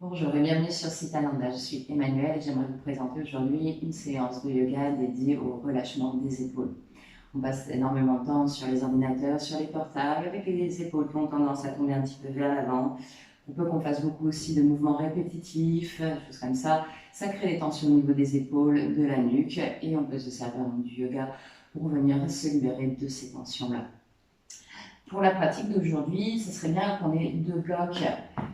Bonjour et bienvenue sur Sitananda. Je suis Emmanuelle et j'aimerais vous présenter aujourd'hui une séance de yoga dédiée au relâchement des épaules. On passe énormément de temps sur les ordinateurs, sur les portables, avec les épaules qui ont tendance à tomber un petit peu vers l'avant. On peut qu'on fasse beaucoup aussi de mouvements répétitifs, des choses comme ça. Ça crée des tensions au niveau des épaules, de la nuque et on peut se servir du yoga pour venir se libérer de ces tensions-là. Pour la pratique d'aujourd'hui, ce serait bien qu'on ait 2 blocs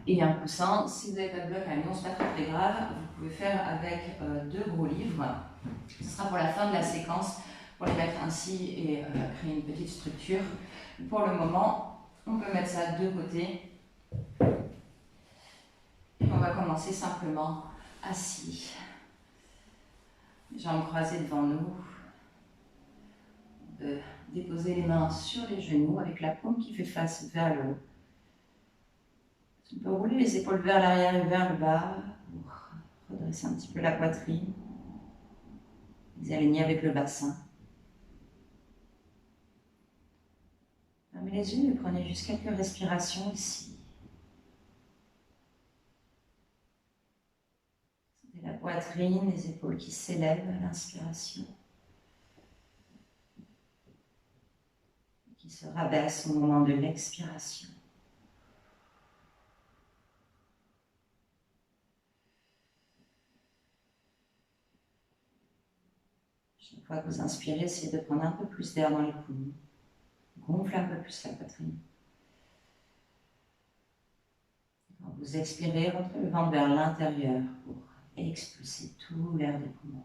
et un coussin. Si vous n'avez pas de bloc à la maison, ce n'est pas très grave. Vous pouvez faire avec 2 gros livres. Ce sera pour la fin de la séquence, pour les mettre ainsi et créer une petite structure. Pour le moment, on peut mettre ça de côté. Et on va commencer simplement assis. Jambes croisées devant nous. Déposer les mains sur les genoux avec la paume qui fait face vers le haut. On peut rouler les épaules vers l'arrière et vers le bas pour redresser un petit peu la poitrine. Les aligner avec le bassin. Fermez les yeux et prenez juste quelques respirations ici. Sentez la poitrine, les épaules qui s'élèvent à l'inspiration. Qui se rabaisse au moment de l'expiration. Chaque fois que vous inspirez, essayez de prendre un peu plus d'air dans les poumons. Gonflez un peu plus la poitrine. Quand vous expirez, rentrez le ventre vers l'intérieur pour expulser tout l'air des poumons.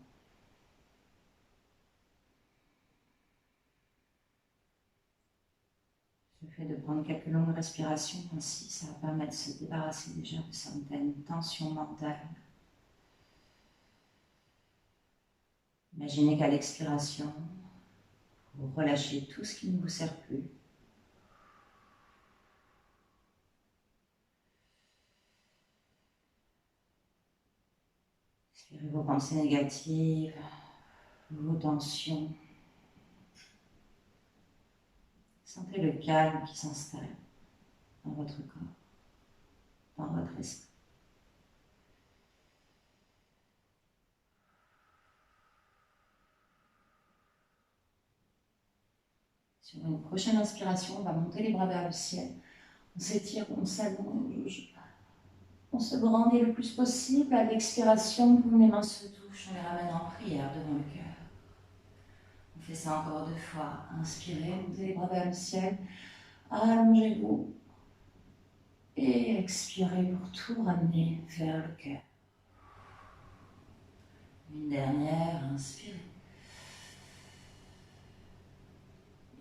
Le fait de prendre quelques longues respirations ainsi, ça va permettre de se débarrasser déjà de certaines tensions mentales. Imaginez qu'à l'expiration, vous relâchez tout ce qui ne vous sert plus. Expirez vos pensées négatives, vos tensions. Sentez le calme qui s'installe dans votre corps, dans votre esprit. Sur une prochaine inspiration, on va monter les bras vers le ciel. On s'étire, on s'allonge, on se brandit le plus possible. À l'expiration, les mains se touchent, on les ramène en prière devant le cœur. On fait ça encore 2 fois. Inspirez, montez les bras vers le ciel. Allongez-vous. Et expirez pour tout ramener vers le cœur. Une dernière, inspirez.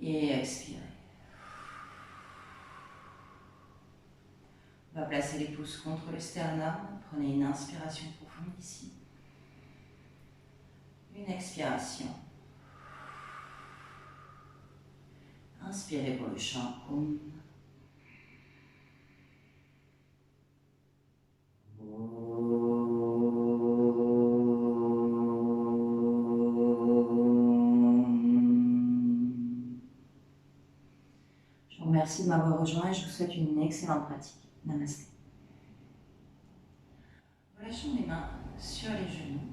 Et expirez. On va placer les pouces contre le sternum. Prenez une inspiration profonde ici. Une expiration. Inspirez pour le chant Om. Je vous remercie de m'avoir rejoint et je vous souhaite une excellente pratique. Namasté. Relâchons les mains sur les genoux.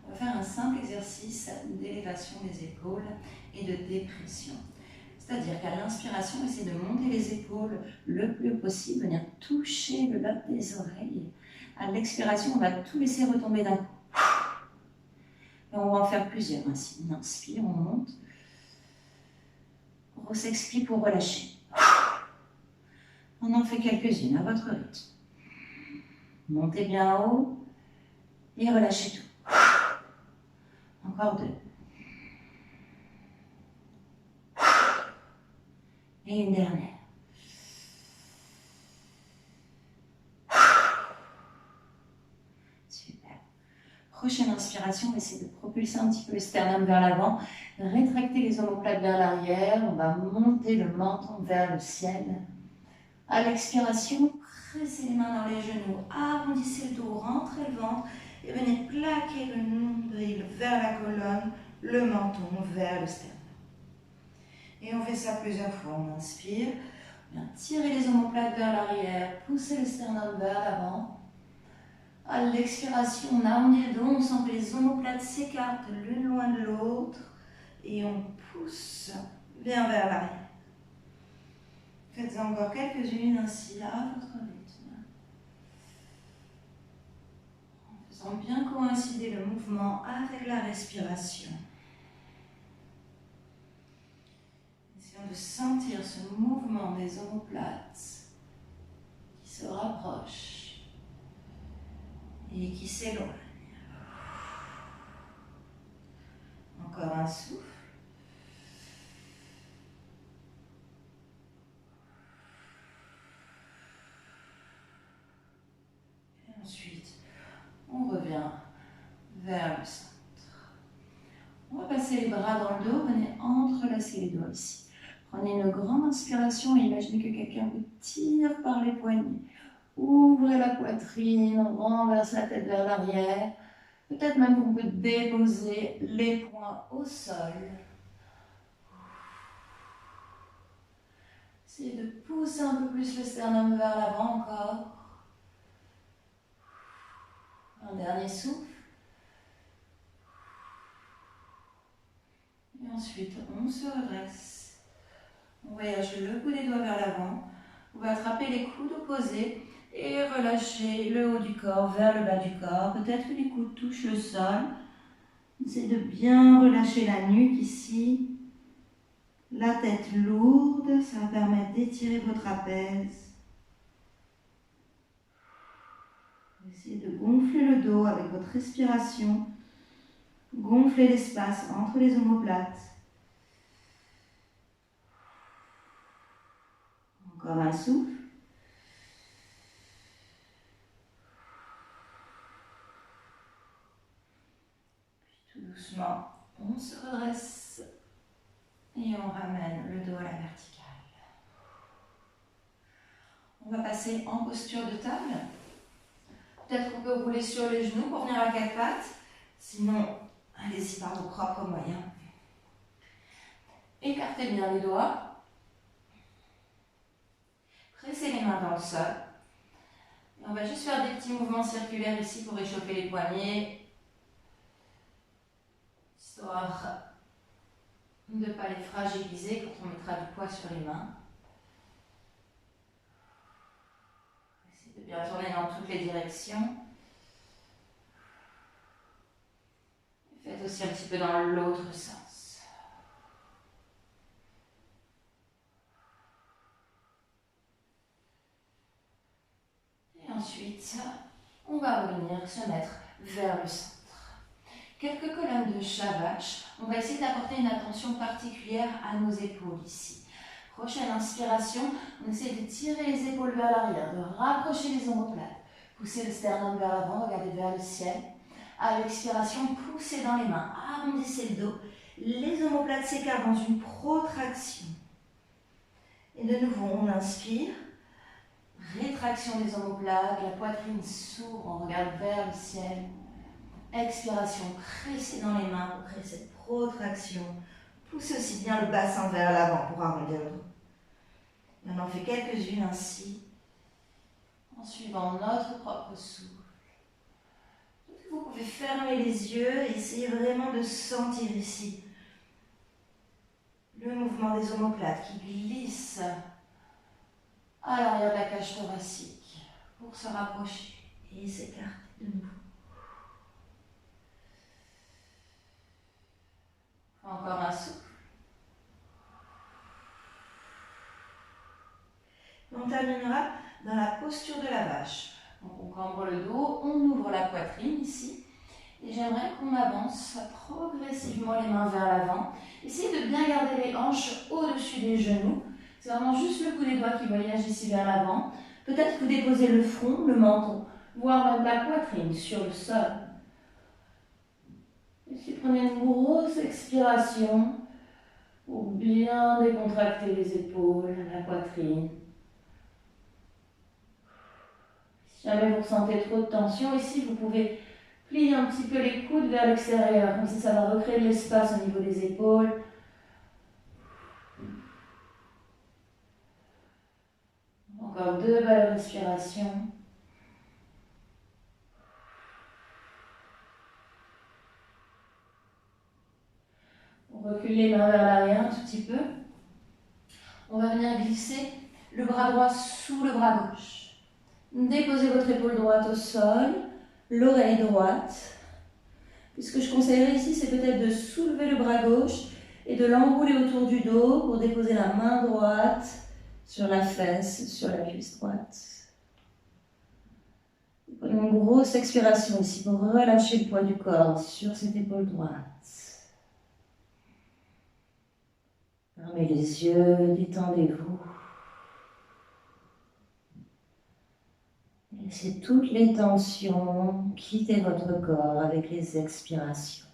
On va faire un simple exercice d'élévation des épaules et de dépression. C'est-à-dire qu'à l'inspiration, essayez de monter les épaules le plus possible, venir toucher le lobe des oreilles. À l'expiration, on va tout laisser retomber d'un coup. Et on va en faire plusieurs ainsi. On inspire, on monte. On s'expire pour relâcher. On en fait quelques-unes à votre rythme. Montez bien haut et relâchez tout. Encore 2. Et une dernière. Super. Prochaine inspiration, essayez de propulser un petit peu le sternum vers l'avant. Rétractez les omoplates vers l'arrière. On va monter le menton vers le ciel. À l'expiration, pressez les mains dans les genoux. Arrondissez le dos, rentrez le ventre. Et venez plaquer le nombril vers la colonne, le menton vers le sternum. Et on fait ça plusieurs fois. On inspire, on vient tirer les omoplates vers l'arrière, pousser le sternum vers l'avant. À l'expiration, on arrondit le dos, on sent que les omoplates s'écartent l'une loin de l'autre et on pousse vers l'arrière. Faites encore quelques-unes ainsi à votre rythme. En faisant bien coïncider le mouvement avec la respiration. Essayons de sentir ce mouvement des omoplates qui se rapprochent et qui s'éloignent. Encore un souffle. Et ensuite, on revient vers le centre. On va passer les bras dans le dos, venez entrelacer les doigts ici. Prenez une grande inspiration et imaginez que quelqu'un vous tire par les poignets. Ouvrez la poitrine, renverse la tête vers l'arrière. Peut-être même qu'on peut déposer les poings au sol. Essayez de pousser un peu plus le sternum vers l'avant encore. Un dernier souffle. Et ensuite, on se redresse. On voyage le bout des doigts vers l'avant. Vous pouvez attraper les coudes opposés et relâcher le haut du corps vers le bas du corps. Peut-être que les coudes touchent le sol. Essayez de bien relâcher la nuque ici. La tête lourde, ça va permettre d'étirer votre trapèze. Essayez de gonfler le dos avec votre respiration. Gonflez l'espace entre les omoplates. Encore un souffle. Puis tout doucement, on se redresse et on ramène le dos à la verticale. On va passer en posture de table. Peut-être qu'on peut rouler sur les genoux pour venir à quatre pattes. Sinon, allez-y par vos propres moyens. Écartez bien les doigts. Pressez les mains dans le sol. Et on va juste faire des petits mouvements circulaires ici pour réchauffer les poignets. Histoire de ne pas les fragiliser quand on mettra du poids sur les mains. Essayez de bien tourner dans toutes les directions. Faites aussi un petit peu dans l'autre sens. Et ensuite, on va revenir se mettre vers le centre. Quelques colonnes de Shavach. On va essayer d'apporter une attention particulière à nos épaules ici. Prochaine inspiration, on essaie de tirer les épaules vers l'arrière, de rapprocher les omoplates. Poussez le sternum vers l'avant, regardez vers le ciel. À l'expiration, poussez dans les mains, arrondissez le dos. Les omoplates s'écartent dans une protraction. Et de nouveau, on inspire. Rétraction des omoplates, la poitrine s'ouvre, on regarde vers le ciel. Expiration, pressez dans les mains pour créer cette protraction. Poussez aussi bien le bassin vers l'avant pour arrondir le dos. Et on en fait quelques-unes ainsi, en suivant notre propre souffle. Vous pouvez fermer les yeux et essayer vraiment de sentir ici le mouvement des omoplates qui glissent à l'arrière de la cage thoracique pour se rapprocher et s'écarter de nouveau. Encore un souffle. On terminera dans la posture de la vache. Donc on cambre le dos, on ouvre la poitrine ici. Et j'aimerais qu'on avance progressivement les mains vers l'avant. Essayez de bien garder les hanches au-dessus des genoux. C'est vraiment juste le bout des doigts qui voyage ici vers l'avant. Peut-être que vous déposez le front, le menton, voire même la poitrine sur le sol. Ici, prenez une grosse expiration pour bien décontracter les épaules, la poitrine. Si jamais vous ressentez trop de tension, ici, vous pouvez plier un petit peu les coudes vers l'extérieur, comme si ça va recréer de l'espace au niveau des épaules. Encore 2 belles respirations. recule les mains vers l'arrière un tout petit peu. On va venir glisser le bras droit sous le bras gauche. Déposez votre épaule droite au sol, l'oreille droite. Puis ce que je conseillerais ici, c'est peut-être de soulever le bras gauche et de l'enrouler autour du dos pour déposer la main droite sur la fesse, sur la cuisse droite. Prenons une grosse expiration ici pour relâcher le poids du corps sur cette épaule droite. Fermez les yeux, détendez-vous. Laissez toutes les tensions quitter votre corps avec les expirations.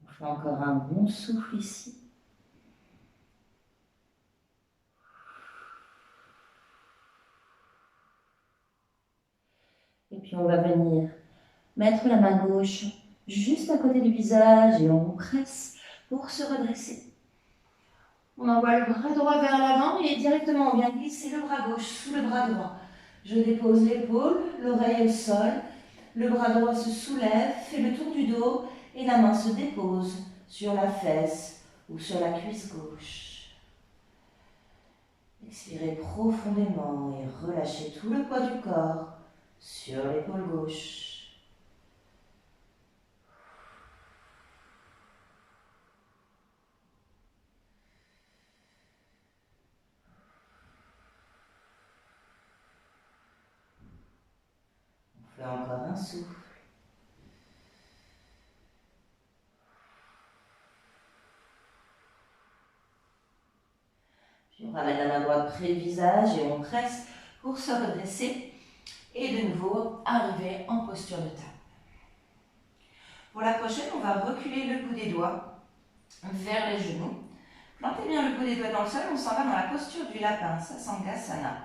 On fait encore un bon souffle ici. Et puis on va venir mettre la main gauche juste à côté du visage et on presse pour se redresser. On envoie le bras droit vers l'avant et directement on vient glisser le bras gauche sous le bras droit. Je dépose l'épaule, l'oreille au sol, le bras droit se soulève, fait le tour du dos et la main se dépose sur la fesse ou sur la cuisse gauche. Expirez profondément et relâchez tout le poids du corps sur l'épaule gauche. On fait encore un souffle. Puis on ramène la main droite près du visage et on presse pour se redresser et de nouveau arriver en posture de table. Pour la prochaine, on va reculer le bout des doigts vers les genoux. Plantez bien le bout des doigts dans le sol, on s'en va dans la posture du lapin, Sasangasana.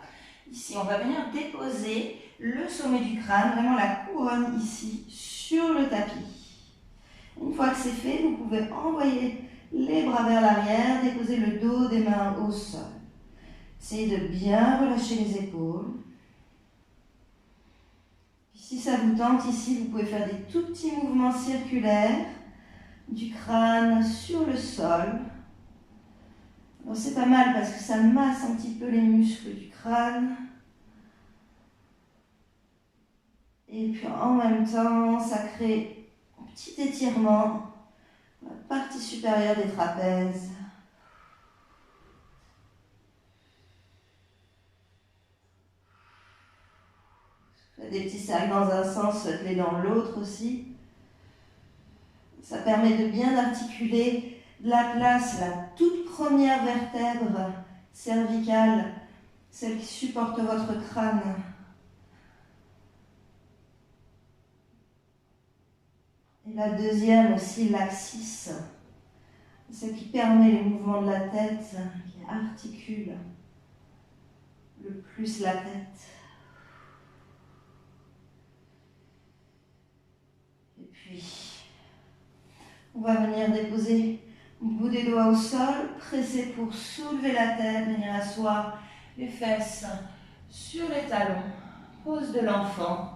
Ici, on va venir déposer le sommet du crâne, vraiment la couronne ici, sur le tapis. Une fois que c'est fait, vous pouvez envoyer les bras vers l'arrière, déposer le dos des mains au sol. Essayez de bien relâcher les épaules. Si ça vous tente, ici, vous pouvez faire des tout petits mouvements circulaires du crâne sur le sol. Bon, c'est pas mal parce que ça masse un petit peu les muscles du crâne. Et puis en même temps, ça crée un petit étirement dans la partie supérieure des trapèzes. Faites des petits cercles dans un sens, faites-les dans l'autre aussi. Ça permet de bien articuler la place, la toute première vertèbre cervicale, celle qui supporte votre crâne. Et la deuxième aussi, l'axis, celle qui permet les mouvements de la tête, qui articule le plus la tête. Et puis, on va venir déposer le bout des doigts au sol, presser pour soulever la tête, venir asseoir les fesses sur les talons, pose de l'enfant.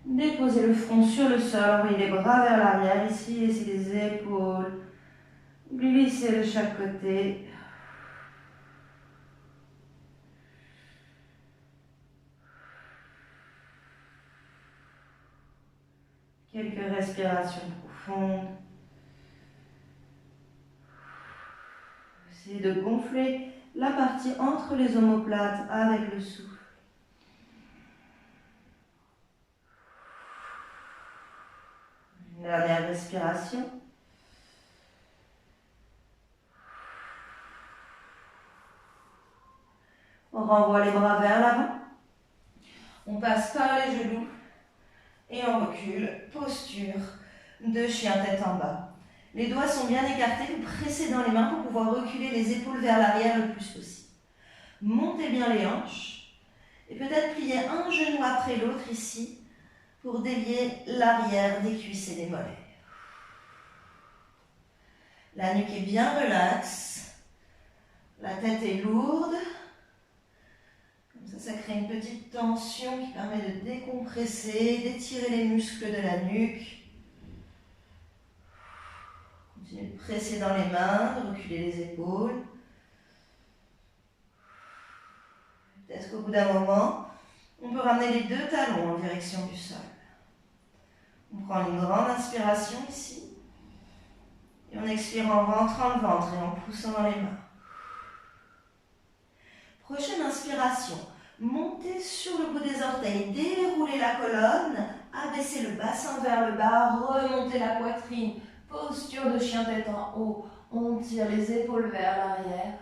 Déposez le front sur le sol, envoyez les bras vers l'arrière, ici, laissez les épaules, glissez de chaque côté. Quelques respirations profondes. Essayez de gonfler la partie entre les omoplates avec le souffle. Une dernière respiration. On renvoie les bras vers l'avant. On passe par les genoux et on recule. Posture de chien tête en bas. Les doigts sont bien écartés, vous pressez dans les mains pour pouvoir reculer les épaules vers l'arrière le plus possible. Montez bien les hanches et peut-être plier un genou après l'autre ici pour délier l'arrière des cuisses et des mollets. La nuque est bien relaxe, la tête est lourde, comme Ça crée une petite tension qui permet de décompresser, d'étirer les muscles de la nuque. Continuez de presser dans les mains, de reculer les épaules. Peut-être qu'au bout d'un moment, on peut ramener les deux talons en direction du sol. On prend une grande inspiration ici. Et on expire en rentrant le ventre et en poussant dans les mains. Prochaine inspiration. Montez sur le bout des orteils, déroulez la colonne, abaissez le bassin vers le bas, remontez la poitrine, posture de chien tête en haut. On tire les épaules vers l'arrière.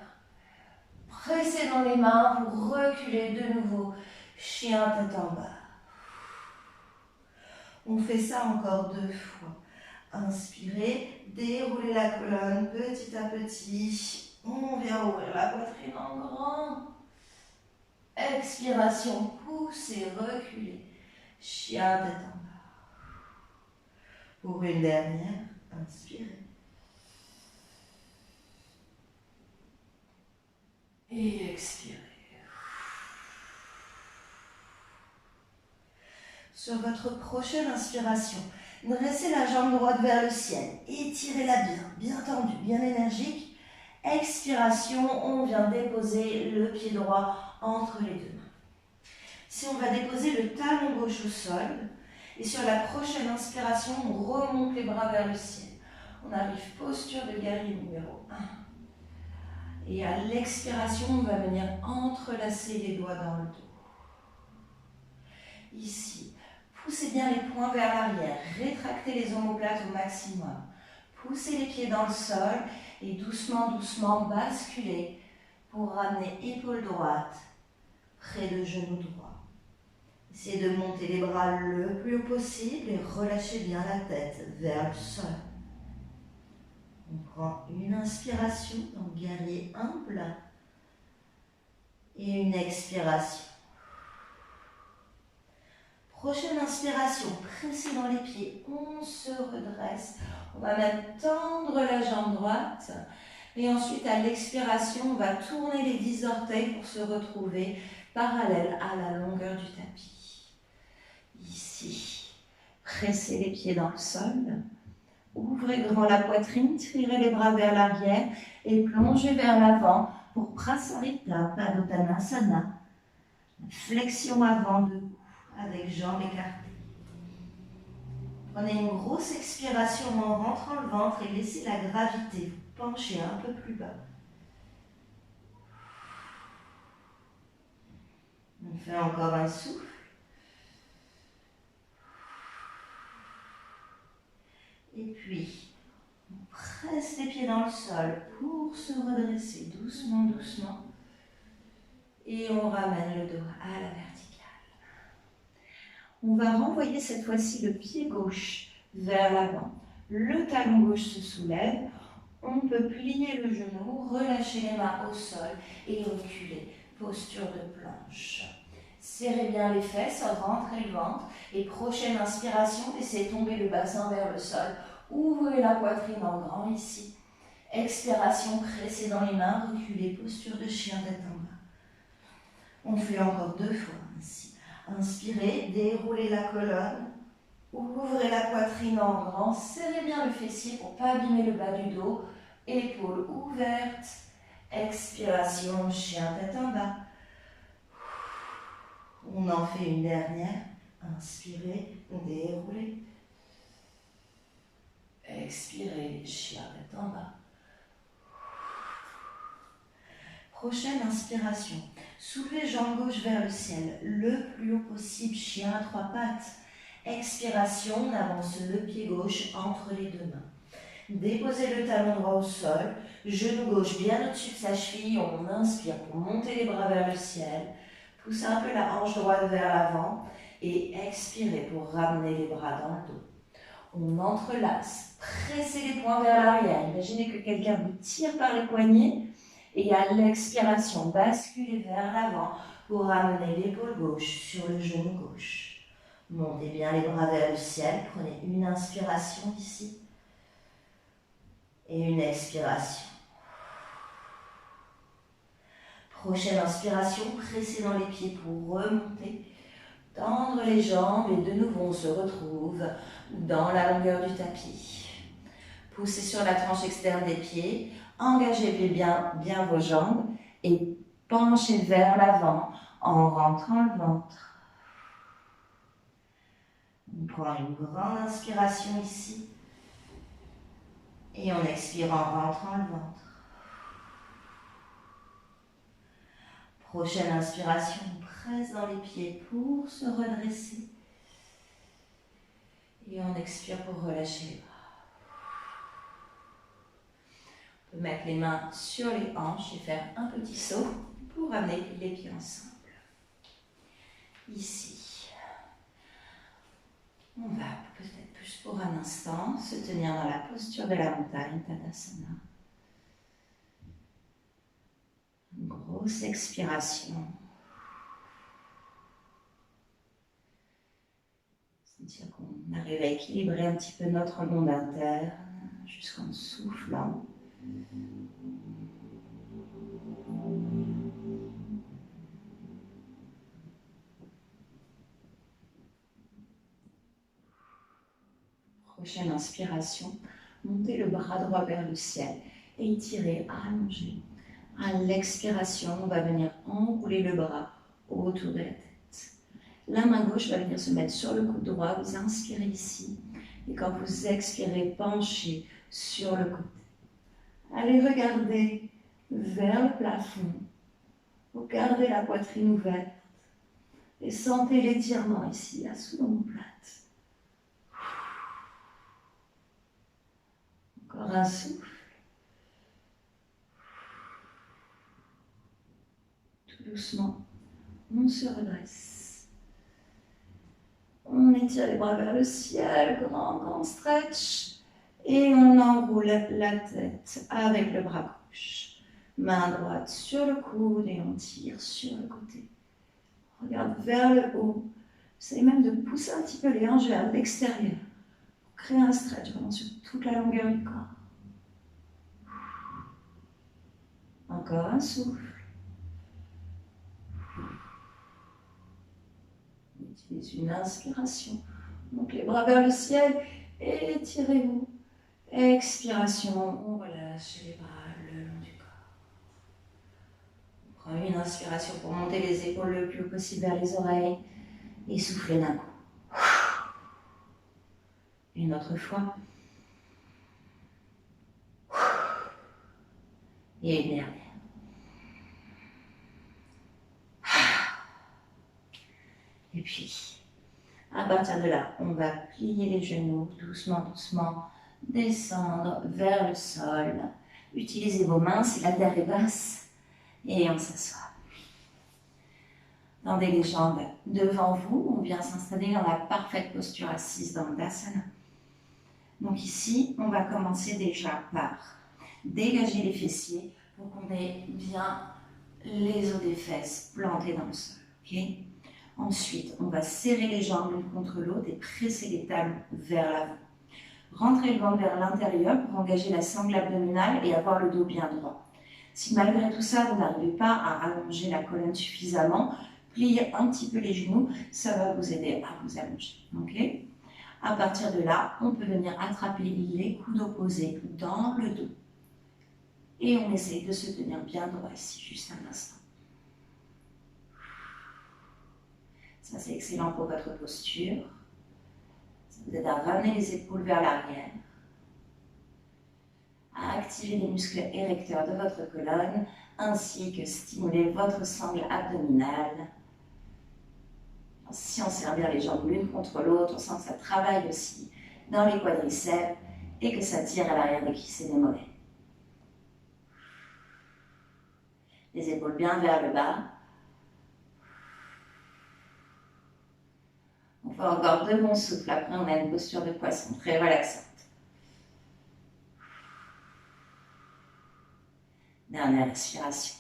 Pressez dans les mains pour reculer de nouveau. Chien tête en bas. On fait ça encore 2 fois. Inspirez, déroulez la colonne petit à petit. On vient ouvrir la poitrine en grand. Expiration, poussez, reculez. Chien tête en bas. Pour une dernière, inspirez. Et expirez. Sur votre prochaine inspiration, dressez la jambe droite vers le ciel. Étirez-la bien, bien tendue, bien énergique. Expiration, on vient déposer le pied droit entre les deux mains. Si on va déposer le talon gauche au sol, et sur la prochaine inspiration, on remonte les bras vers le ciel. On arrive posture de guerrier numéro 1. Et à l'expiration, on va venir entrelacer les doigts dans le dos. Ici, poussez bien les poings vers l'arrière, rétractez les omoplates au maximum. Poussez les pieds dans le sol et doucement, doucement basculez pour ramener épaule droite près de genou droit. Essayez de monter les bras le plus haut possible et relâchez bien la tête vers le sol. On prend une inspiration, donc guerrier humble, et une expiration. Prochaine inspiration, pressez dans les pieds, on se redresse. On va même tendre la jambe droite. Et ensuite, à l'expiration, on va tourner les 10 orteils pour se retrouver parallèle à la longueur du tapis. Ici, pressez les pieds dans le sol. Ouvrez grand la poitrine, tirez les bras vers l'arrière et plongez vers l'avant pour Prasarita Padottanasana. Flexion avant debout avec jambes écartées. Prenez une grosse expiration en rentrant le ventre et laissez la gravité vous pencher un peu plus bas. On fait encore un souffle. Et puis, on presse les pieds dans le sol pour se redresser doucement, doucement. Et on ramène le dos à la verticale. On va renvoyer cette fois-ci le pied gauche vers l'avant. Le talon gauche se soulève. On peut plier le genou, relâcher les mains au sol et reculer. Posture de planche. Serrez bien les fesses, rentrez le ventre. Et prochaine inspiration, laissez tomber le bassin vers le sol. Ouvrez la poitrine en grand ici. Expiration, pressez dans les mains, reculez, posture de chien tête en bas. On fait encore 2 fois ainsi. Inspirez, déroulez la colonne. Ouvrez la poitrine en grand, serrez bien le fessier pour ne pas abîmer le bas du dos. Épaules ouvertes. Expiration, chien tête en bas. On en fait une dernière. Inspirez, déroulez. Expirez, chien tête en bas. Prochaine inspiration. Soulevez jambe gauche vers le ciel, le plus haut possible, chien à 3 pattes. Expiration, on avance le pied gauche entre les 2 mains. Déposez le talon droit au sol, genou gauche bien au-dessus de sa cheville. On inspire pour monter les bras vers le ciel. Poussez un peu la hanche droite vers l'avant et expirez pour ramener les bras dans le dos. On entrelace, pressez les poings vers l'arrière. Imaginez que quelqu'un vous tire par les poignets. Et à l'expiration, basculez vers l'avant pour ramener l'épaule gauche sur le genou gauche. Montez bien les bras vers le ciel. Prenez une inspiration ici. Et une expiration. Prochaine inspiration, pressez dans les pieds pour remonter. Tendre les jambes et de nouveau on se retrouve dans la longueur du tapis. Poussez sur la tranche externe des pieds, engagez bien vos jambes et penchez vers l'avant en rentrant le ventre. On prend une grande inspiration ici et on expire en rentrant le ventre. Prochaine inspiration, on presse dans les pieds pour se redresser. Et on expire pour relâcher les bras. On peut mettre les mains sur les hanches et faire un petit saut pour ramener les pieds ensemble. Ici, on va peut-être plus pour un instant se tenir dans la posture de la montagne, Tadasana. Une grosse expiration. Sentir qu'on arrive à équilibrer un petit peu notre monde interne jusqu'en soufflant. Prochaine inspiration, montez le bras droit vers le ciel et étirez, allongez. À l'expiration, on va venir enrouler le bras autour de la tête. La main gauche va venir se mettre sur le coude droit, vous inspirez ici. Et quand vous expirez, penchez sur le côté. Allez regarder vers le plafond. Vous gardez la poitrine ouverte. Et sentez l'étirement ici, la sous l'omoplate. Encore un souffle. Doucement, on se redresse. On étire les bras vers le ciel, grand stretch. Et on enroule la tête avec le bras gauche. Main droite sur le coude et on tire sur le côté. On regarde vers le haut. Essayez même de pousser un petit peu les hanches vers l'extérieur. Pour créer un stretch vraiment sur toute la longueur du corps. Encore un souffle. Utilisez une inspiration. Donc les bras vers le ciel et étirez-vous. Expiration, on relâche les bras le long du corps. On prend une inspiration pour monter les épaules le plus haut possible vers les oreilles et souffler d'un coup. Une autre fois. Et une dernière. Et puis, à partir de là, on va plier les genoux doucement, descendre vers le sol. Utilisez vos mains si la terre est basse et on s'assoit. Tendez les jambes devant vous, on vient s'installer dans la parfaite posture assise dans le Dasana. Donc ici, on va commencer déjà par dégager les fessiers pour qu'on ait bien les os des fesses plantés dans le sol. Okay? Ensuite, on va serrer les jambes l'une contre l'autre et presser les talons vers l'avant. Rentrez le ventre vers l'intérieur pour engager la sangle abdominale et avoir le dos bien droit. Si malgré tout ça, vous n'arrivez pas à allonger la colonne suffisamment, pliez un petit peu les genoux, ça va vous aider à vous allonger. Okay? À partir de là, on peut venir attraper les coudes opposés dans le dos. Et on essaye de se tenir bien droit ici, juste un instant. Ça, c'est excellent pour votre posture. Ça vous aide à ramener les épaules vers l'arrière, à activer les muscles érecteurs de votre colonne, ainsi que stimuler votre sangle abdominale. Si on serre bien les jambes l'une contre l'autre, on sent que ça travaille aussi dans les quadriceps et que ça tire à l'arrière des cuisses et des mollets. Les épaules bien vers le bas. On fait encore 2 bons souffles. Après, on a une posture de poisson très relaxante. Dernière respiration.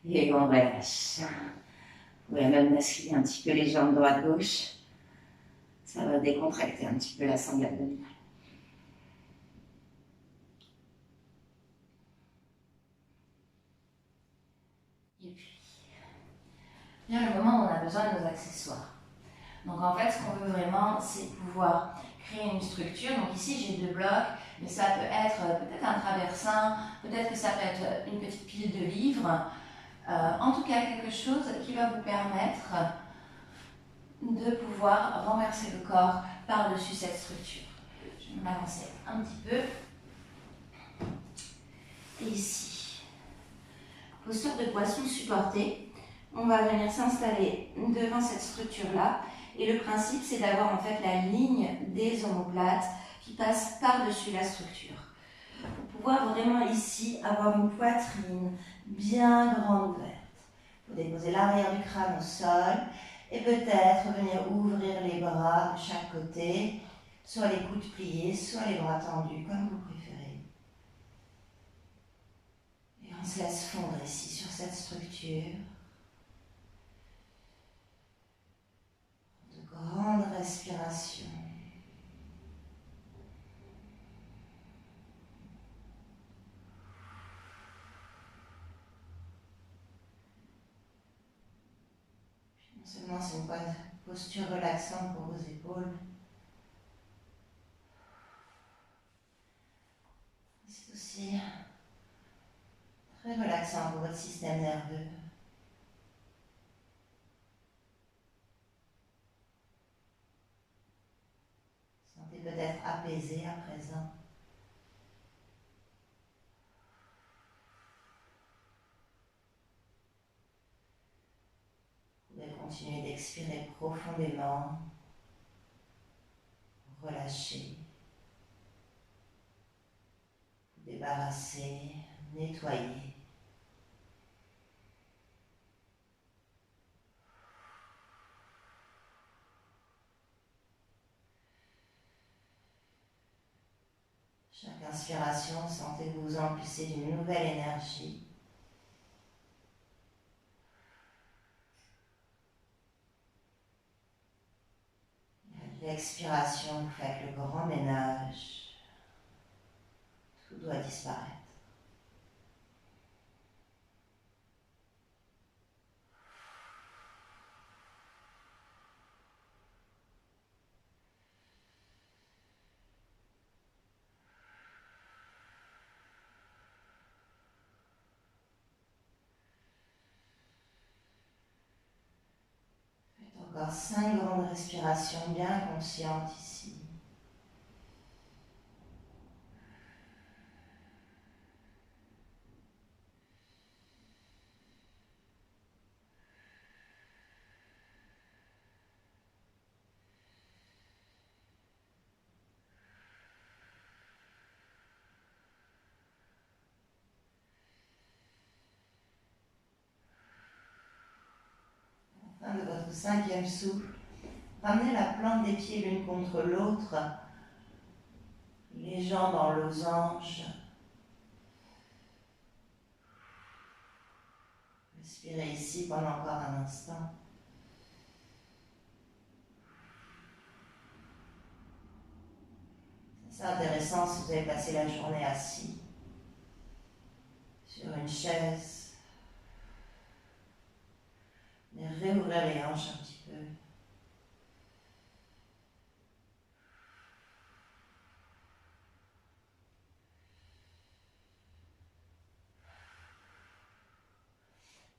Et on relâche. Vous pouvez même basculer un petit peu les jambes droite-gauche. Ça va décontracter un petit peu la sangle abdominale. vient le moment où on a besoin de nos accessoires. Donc en fait, ce qu'on veut vraiment, c'est pouvoir créer une structure. Donc ici, j'ai 2 blocs, mais ça peut être peut-être un traversin, peut-être que ça peut être une petite pile de livres. En tout cas, quelque chose qui va vous permettre de pouvoir renverser le corps par-dessus cette structure. Je vais m'avancer un petit peu. Et ici, posture de poisson supportée. On va venir s'installer devant cette structure-là. Et le principe, c'est d'avoir en fait la ligne des omoplates qui passe par-dessus la structure. Pour pouvoir vraiment ici avoir une poitrine bien grande ouverte. Il faut déposer l'arrière du crâne au sol et peut-être venir ouvrir les bras de chaque côté, soit les coudes pliés, soit les bras tendus, comme vous préférez. Et on se laisse fondre ici sur cette structure. De grandes respirations. Non seulement c'est une posture relaxante pour vos épaules, c'est aussi très relaxant pour votre système nerveux. Sentez peut-être apaisé à présent. Vous pouvez continuer d'expirer profondément, relâcher, vous débarrasser, nettoyer. Chaque inspiration, sentez que vous vous emplissez d'une nouvelle énergie. L'expiration, vous faites le grand ménage. Tout doit disparaître. Faites encore 5 grandes respirations bien conscientes ici. Fin de votre 5e souffle, ramenez la plante des pieds l'une contre l'autre, les jambes en losange. Respirez ici pendant encore un instant. C'est intéressant si vous avez passé la journée assis sur une chaise. Mais réouvrir les hanches un petit peu.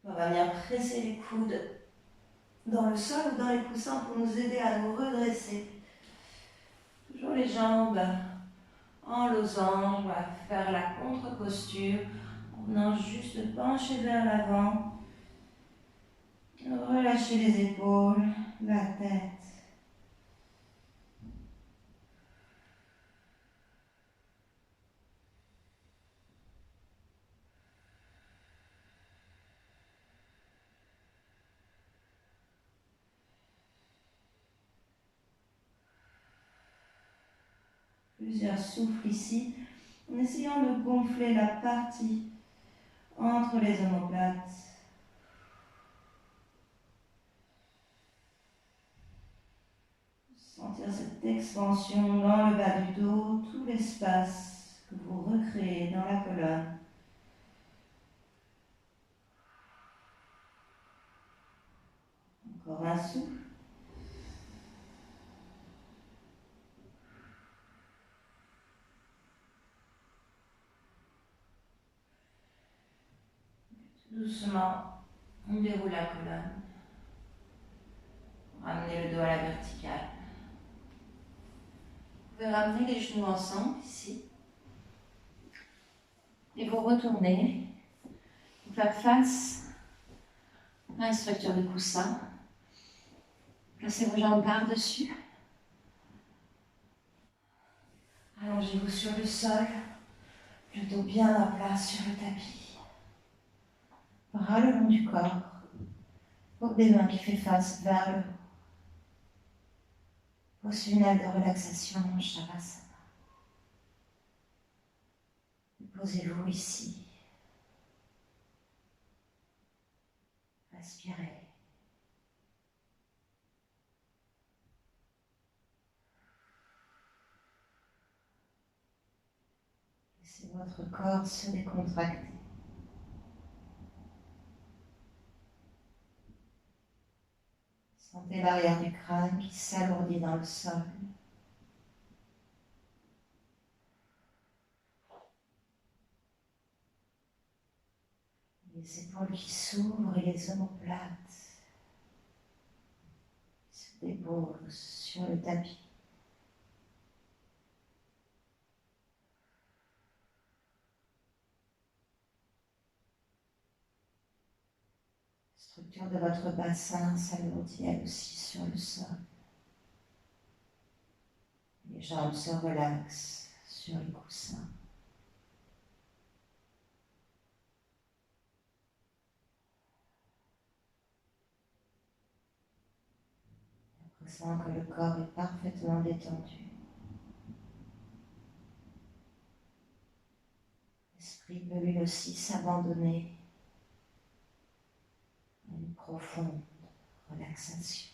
On va venir presser les coudes dans le sol ou dans les coussins pour nous aider à nous redresser. Toujours les jambes en losange, on va faire la contre-posture en venant juste pencher vers l'avant. Relâchez les épaules, la tête. Plusieurs souffles ici, en essayant de gonfler la partie entre les omoplates. Sentir cette expansion dans le bas du dos, tout l'espace que vous recréez dans la colonne. Encore un souffle. Doucement, on déroule la colonne. Ramenez le dos à la verticale. Vous pouvez ramener les genoux ensemble ici. Et vous retournez. Vous faire face à la structure de coussin. Placez vos jambes par-dessus. Allongez-vous sur le sol. Le dos bien à plat sur le tapis. Bras le long du corps. Paume des mains qui fait face vers le haut. Pose finale de relaxation, Shavasana. Posez-vous ici. Respirez. Laissez votre corps se décontracter. Sentez l'arrière du crâne qui s'alourdit dans le sol. Les épaules qui s'ouvrent et les omoplates se déposent sur le tapis. La structure de votre bassin s'alourdit elle aussi sur le sol. Les jambes se relaxent sur les coussins. L'impression que le corps est parfaitement détendu. L'esprit peut lui aussi s'abandonner à une profonde relaxation.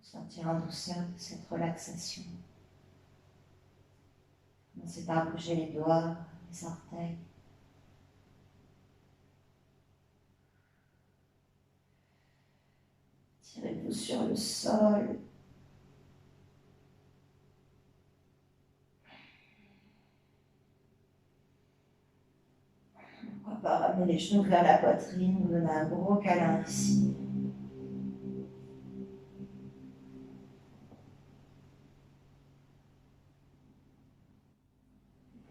Sentir en douceur de cette relaxation. Commencez par bouger les doigts, les orteils. Tirez-vous sur le sol. Pourquoi pas ramener les genoux vers la poitrine, vous donner un gros câlin ici.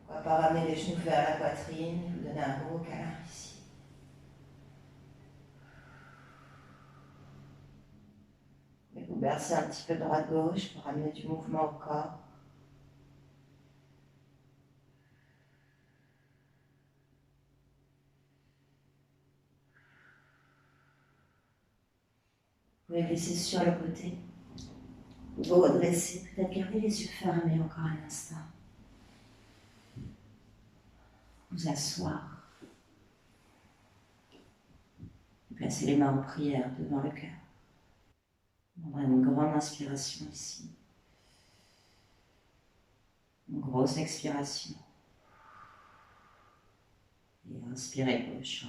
Pourquoi pas ramener les genoux vers la poitrine, vous donner un gros câlin ici. Et vous bercez un petit peu droite-gauche pour amener du mouvement au corps. Vous pouvez glisser sur le côté. Vous redressez, peut-être garder les yeux fermés encore un instant. vous asseoir. Placez les mains en prière devant le cœur. On prend une grande inspiration ici. Une grosse expiration. Et inspirez pour le chant.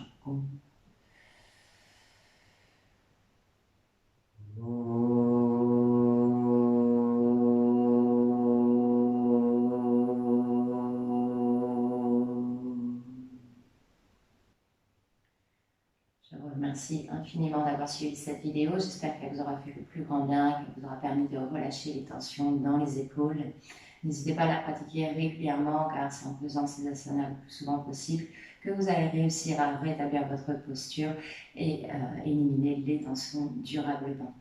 Je vous remercie infiniment d'avoir suivi cette vidéo. J'espère qu'elle vous aura fait le plus grand bien, qu'elle vous aura permis de relâcher les tensions dans les épaules. N'hésitez pas à la pratiquer régulièrement, car c'est en faisant ces asanas le plus souvent possible que vous allez réussir à rétablir votre posture et éliminer les tensions durablement.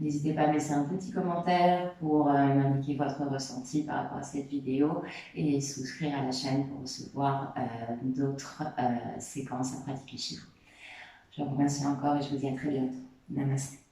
N'hésitez pas à laisser un petit commentaire pour m'indiquer votre ressenti par rapport à cette vidéo et souscrire à la chaîne pour recevoir d'autres séquences à pratiquer chez vous. Je vous remercie encore et je vous dis à très bientôt. Namaste.